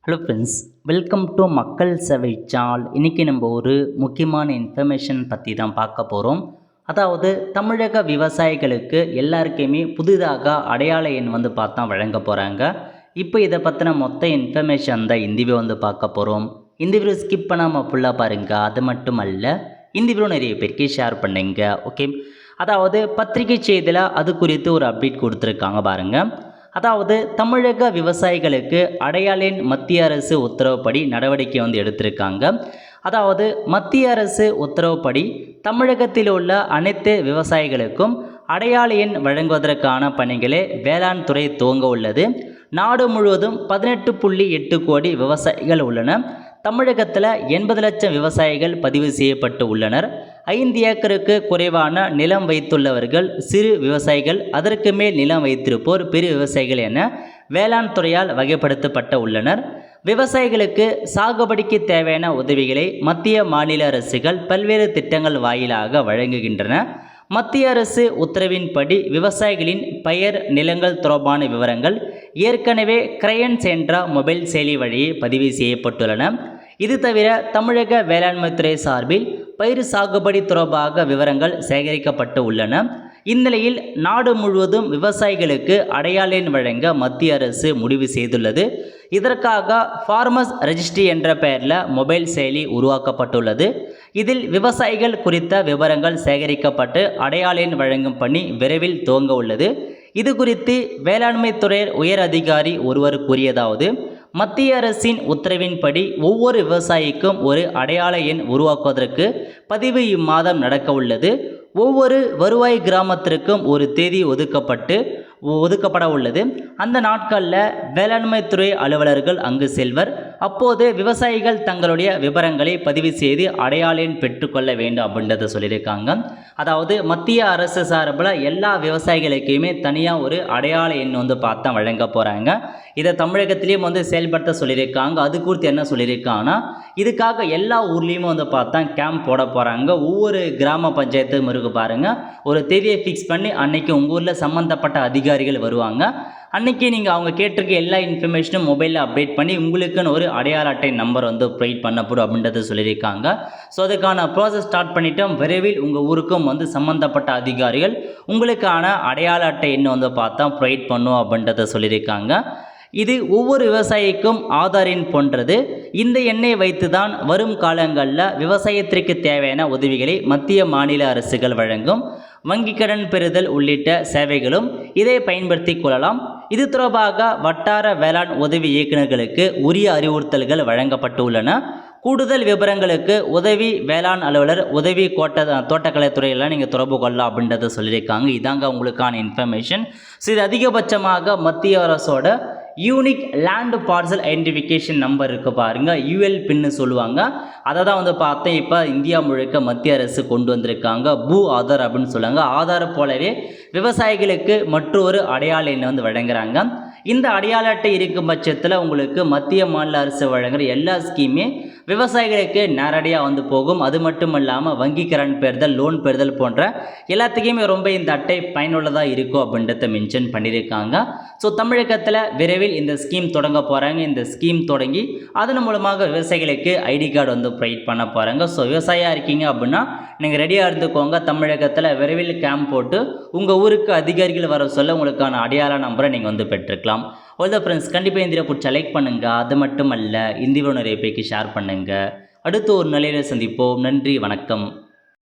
Hello friends, welcome to மக்கள் சேவை channel. இன்றைக்கி நம்ம ஒரு முக்கியமான இன்ஃபர்மேஷன் பற்றி தான் பார்க்க போகிறோம். அதாவது தமிழக விவசாயிகளுக்கு எல்லாருக்குமே புதிதாக அடையாள எண் பார்த்தா வழங்க போகிறாங்க. இப்போ இதை பற்றின மொத்த இன்ஃபர்மேஷன் தான் இந்த வீடியோ பார்க்க போகிறோம். இந்த வீடியோ ஸ்கிப் பண்ணாமல் ஃபுல்லாக பாருங்கள். அது மட்டும் அல்ல, இந்த வீடியோ நிறைய பேருக்கு ஷேர் பண்ணுங்க. ஓகே, அதாவது பத்திரிகை செய்தியில் அது குறித்து ஒரு அப்டேட் கொடுத்துருக்காங்க பாருங்கள். அதாவது தமிழக விவசாயிகளுக்கு அடையாள எண் மத்திய அரசு உத்தரவுப்படி நடவடிக்கை எடுத்திருக்காங்க. அதாவது மத்திய அரசு உத்தரவுப்படி தமிழகத்தில் உள்ள அனைத்து விவசாயிகளுக்கும் அடையாள எண் வழங்குவதற்கான பணிகளை வேளாண் துறை துவங்க உள்ளது. நாடு முழுவதும் 18.8 கோடி விவசாயிகள் உள்ளனர். தமிழகத்தில் 80 லட்சம் விவசாயிகள் பதிவு செய்யப்பட்டு உள்ளனர். 5 ஏக்கருக்கு குறைவான நிலம் வைத்துள்ளவர்கள் சிறு விவசாயிகள், அதற்கு மேல் நிலம் வைத்திருப்போர் பெரிய விவசாயிகள் என வேளாண் துறையால் வகைப்படுத்தப்பட்ட உள்ளனர். விவசாயிகளுக்கு சாகுபடிக்கு தேவையான உதவிகளை மத்திய மாநில அரசுகள் பல்வேறு திட்டங்கள் வாயிலாக வழங்குகின்றன. மத்திய அரசு உத்தரவின்படி விவசாயிகளின் பெயர், நிலங்கள் தொடர்பான விவரங்கள் ஏற்கனவே கிரையன்ஸ் என்ற மொபைல் செயலி வழியே பதிவு செய்யப்பட்டுள்ளன. இது தவிர தமிழக வேளாண்மைத்துறை சார்பில் பயிர் சாகுபடி தொடர்பாக விவரங்கள் சேகரிக்கப்பட்டு உள்ளன. இந்நிலையில் நாடு முழுவதும் விவசாயிகளுக்கு அடையாள எண் வழங்க மத்திய அரசு முடிவு செய்துள்ளது. இதற்காக ஃபார்மர்ஸ் ரெஜிஸ்ட்ரி என்ற பெயரில் மொபைல் செயலி உருவாக்கப்பட்டுள்ளது. இதில் விவசாயிகள் குறித்த விவரங்கள் சேகரிக்கப்பட்டு அடையாள எண் வழங்கும் பணி விரைவில் துவங்க உள்ளது. இது குறித்து வேளாண்மைத்துறை உயர் அதிகாரி ஒருவர் கூறியதாவது, மத்திய அரசின் உத்தரவின்படி ஒவ்வொரு விவசாயிக்கும் ஒரு அடையாள எண் உருவாக்குவதற்கு பதிவு இம்மாதம் நடக்க உள்ளது. ஒவ்வொரு வருவாய் கிராமத்திற்கும் ஒரு தேதி ஒதுக்கப்பட உள்ளது. அந்த நாட்களில் வேளாண்மைத்துறை அலுவலர்கள் அங்கு செல்வர். அப்போது விவசாயிகள் தங்களுடைய விவரங்களை பதிவு செய்து அடையாள எண் பெற்றுக்கொள்ள வேண்டும் அப்படின்றத சொல்லியிருக்காங்க. அதாவது மத்திய அரசு சார்பில் எல்லா விவசாயிகளுக்குமே தனியாக ஒரு அடையாள எண் பார்த்தா வழங்க போகிறாங்க. இதை தமிழகத்திலையும் செயல்படுத்த சொல்லியிருக்காங்க. அது குறித்து என்ன சொல்லியிருக்காங்கன்னா, இதுக்காக எல்லா ஊர்லேயும் பார்த்தா கேம்ப் போட போகிறாங்க. ஒவ்வொரு கிராம பஞ்சாயத்தும் இருக்கு பாருங்கள், ஒரு தேதியை ஃபிக்ஸ் பண்ணி அன்னைக்கு உங்கள் ஊரில் சம்மந்தப்பட்ட அதிகாரிகள் வருவாங்க. அன்றைக்கி நீங்கள் அவங்க கேட்டிருக்க எல்லா இன்ஃபர்மேஷனும் மொபைலில் அப்டேட் பண்ணி உங்களுக்குன்னு ஒரு அடையாள அட்டை நம்பர் ப்ரொவைட் பண்ணப்படும் அப்படின்றத சொல்லியிருக்காங்க. ஸோ அதுக்கான ப்ராசஸ் ஸ்டார்ட் பண்ணிட்டோம். விரைவில் உங்கள் ஊருக்கும் சம்மந்தப்பட்ட அதிகாரிகள் உங்களுக்கான அடையாள அட்டை எண் பார்த்தா ப்ரொவைட் பண்ணும் அப்படின்றத சொல்லியிருக்காங்க. இது ஒவ்வொரு விவசாயிக்கும் ஆதார் எண் போன்றது. இந்த எண்ணை வைத்து தான் வரும் காலங்களில் விவசாயத்திற்கு தேவையான உதவிகளை மத்திய மாநில அரசுகள் வழங்கும். வங்கி கடன் பெறுதல் உள்ளிட்ட சேவைகளும் இதை பயன்படுத்தி கொள்ளலாம். இது தொடர்பாக வட்டார வேளாண் உதவி இயக்குநர்களுக்கு உரிய அறிவுறுத்தல்கள் வழங்கப்பட்டுள்ளன. கூடுதல் விவரங்களுக்கு உதவி வேளாண் அலுவலர், உதவி தோட்டக்கலைத்துறையெல்லாம் நீங்கள் தொடர்பு கொள்ளலாம் அப்படின்றத சொல்லியிருக்காங்க. இதாங்க உங்களுக்கான இன்ஃபர்மேஷன். ஸோ இது அதிகபட்சமாக மத்திய அரசோட unique land parcel identification number இருக்குது பாருங்கள், யூஎல் பின்னு சொல்லுவாங்க. அதை தான் பார்த்தேன் இப்போ இந்தியா முழுக்க மத்திய அரசு கொண்டு வந்திருக்காங்க. பூ ஆதார் அப்படின்னு சொல்லுவாங்க. ஆதார் போலவே விவசாயிகளுக்கு மற்றொரு அடையாள எண் வழங்குறாங்க. இந்த அடையாள அட்டை இருக்கும் பட்சத்தில் உங்களுக்கு மத்திய மாநில அரசு வழங்குகிற எல்லா ஸ்கீமே விவசாயிகளுக்கு நேரடியாக போகும். அது மட்டும் இல்லாமல் வங்கி கடன் பெறுதல், லோன் பெறுதல் போன்ற எல்லாத்துக்குமே ரொம்ப இந்த அட்டை பயனுள்ளதாக இருக்கும் அப்படின்றத மென்ஷன் பண்ணியிருக்காங்க. ஸோ தமிழகத்தில் விரைவில் இந்த ஸ்கீம் தொடங்க போகிறாங்க. இந்த ஸ்கீம் தொடங்கி அதன் மூலமாக விவசாயிகளுக்கு ஐடி கார்டு ப்ரொவைட் பண்ண போகிறாங்க. ஸோ விவசாயியாக இருக்கீங்க அப்படின்னா நீங்கள் ரெடியாக இருந்துக்கோங்க. தமிழகத்தில் விரைவில் கேம்ப் போட்டு உங்கள் ஊருக்கு அதிகாரிகள் வர சொல்ல உங்களுக்கான அடையாள நம்பரை நீங்கள் பெற்றுக்கலாம். ஓல்த ஃப்ரெண்ட்ஸ், கண்டிப்பாக இந்த வீடியோ பிடிச்ச லைக் பண்ணுங்கள். அது மட்டும் அல்ல, இந்த வீடியோ நிறைய பேருக்கு ஷேர் பண்ணுங்கள். அடுத்து ஒரு நிலையில் சந்திப்போம். நன்றி, வணக்கம்.